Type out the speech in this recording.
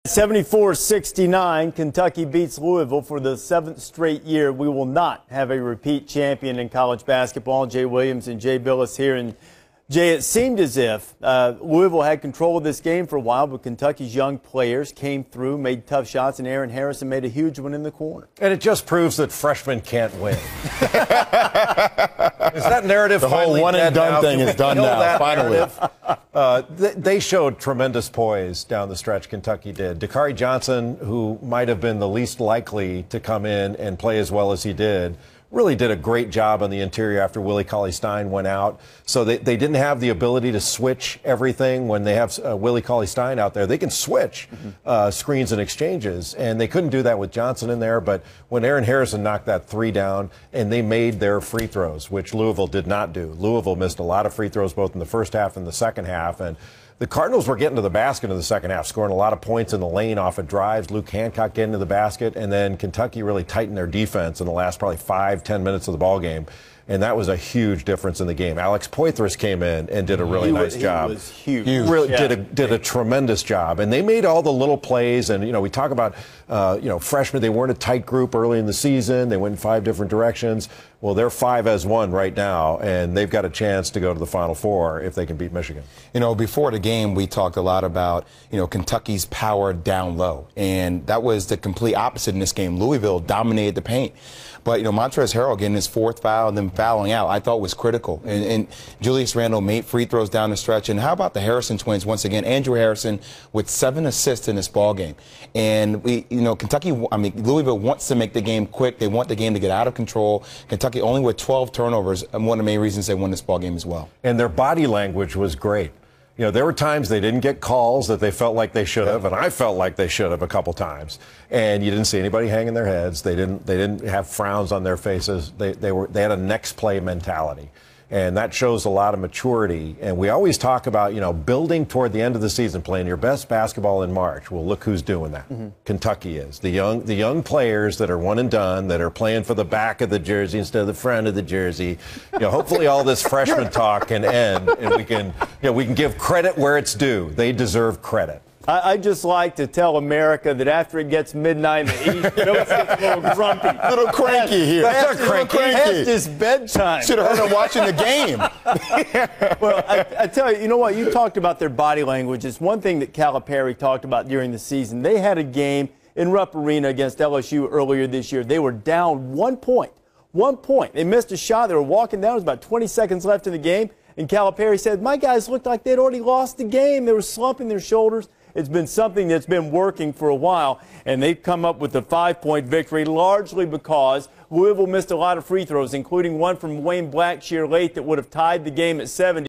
74-69, Kentucky beats Louisville for the 7th straight year. We will not have a repeat champion in college basketball. Jay Williams and Jay Bilas here. And Jay, it seemed as if Louisville had control of this game for a while, but Kentucky's young players came through, made tough shots, and Aaron Harrison made a huge one in the corner. And it just proves that freshmen can't win. Is that narrative the whole one and done thing is done now, finally. They showed tremendous poise down the stretch, Kentucky did. Dakari Johnson, who might have been the least likely to come in and play as well as he did, really did a great job on the interior after Willie Cauley-Stein went out. So they didn't have the ability to switch everything when they have Willie Cauley-Stein out there. They can switch screens and exchanges, and they couldn't do that with Johnson in there. But when Aaron Harrison knocked that three down and they made their free throws, which Louisville did not do. Louisville missed a lot of free throws both in the first half and the second half. And the Cardinals were getting to the basket in the second half, scoring a lot of points in the lane off of drives. Luke Hancock getting to the basket, and then Kentucky really tightened their defense in the last probably 5-10 minutes of the ball game. And that was a huge difference in the game. Alex Poitras came in and did a really nice job. He was huge. Really did a tremendous job. And they made all the little plays. And, we talk about, freshmen. They weren't a tight group early in the season. They went in 5 different directions. Well, they're 5-1 right now, and they've got a chance to go to the Final Four if they can beat Michigan. Before the game, we talked a lot about, Kentucky's power down low. And that was the complete opposite in this game. Louisville dominated the paint. But, Montrezl Harrell getting his 4th foul and then fouling out, I thought was critical. And Julius Randle made free throws down the stretch. And how about the Harrison twins once again? Andrew Harrison with 7 assists in this ball game. And Louisville wants to make the game quick. They want the game to get out of control. Kentucky only with 12 turnovers, and one of the main reasons they won this ball game as well. And their body language was great. There were times they didn't get calls that they felt like they should have, and I felt like they should have a couple times. And you didn't see anybody hanging their heads. They didn't have frowns on their faces. They had a next play mentality. And that shows a lot of maturity. And we always talk about, building toward the end of the season, playing your best basketball in March. Well, look who's doing that. Kentucky is. The young players that are one and done, that are playing for the back of the jersey instead of the front of the jersey. Hopefully all this freshman talk can end, and we can give credit where it's due. They deserve credit. I just like to tell America that after it gets midnight in the East, Bilas gets a little grumpy. A little cranky here. That's not cranky. That's just bedtime. Should have heard him watching the game. Well, I tell you, you know what? You talked about their body language. It's one thing that Calipari talked about during the season. They had a game in Rupp Arena against LSU earlier this year. They were down 1 point. 1 point. They missed a shot. They were walking down. There was about 20 seconds left in the game. And Calipari said, my guys looked like they'd already lost the game. They were slumping their shoulders. It's been something that's been working for a while, and they've come up with a 5-point victory largely because Louisville missed a lot of free throws, including one from Wayne Blackshear late that would have tied the game at 70.